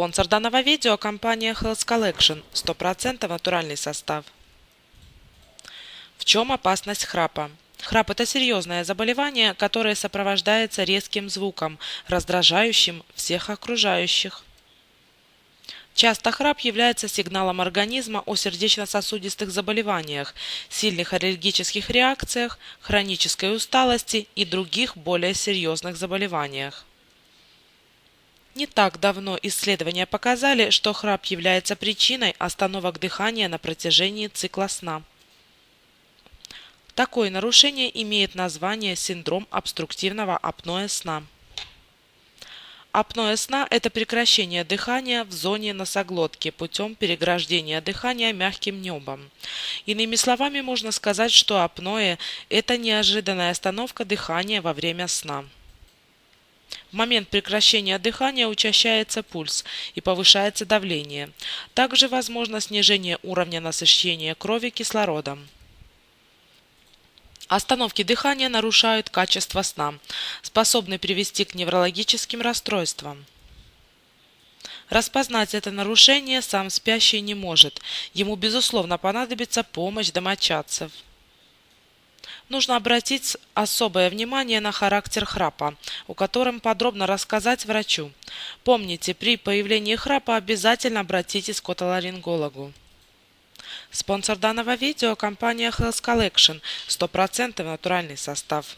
Спонсор данного видео – компания Health Collection, 100% натуральный состав. В чем опасность храпа? Храп – это серьезное заболевание, которое сопровождается резким звуком, раздражающим всех окружающих. Часто храп является сигналом организма о сердечно-сосудистых заболеваниях, сильных аллергических реакциях, хронической усталости и других более серьезных заболеваниях. Не так давно исследования показали, что храп является причиной остановок дыхания на протяжении цикла сна. Такое нарушение имеет название синдром обструктивного апноэ сна. Апноэ сна – это прекращение дыхания в зоне носоглотки путем переграждения дыхания мягким небом. Иными словами, можно сказать, что апноэ – это неожиданная остановка дыхания во время сна. В момент прекращения дыхания учащается пульс и повышается давление. Также возможно снижение уровня насыщения крови кислородом. Остановки дыхания нарушают качество сна, способны привести к неврологическим расстройствам. Распознать это нарушение сам спящий не может, ему безусловно понадобится помощь домочадцев. Нужно обратить особое внимание на характер храпа, о котором подробно рассказать врачу. Помните, при появлении храпа обязательно обратитесь к отоларингологу. Спонсор данного видео – компания Health Collection, 100% натуральный состав.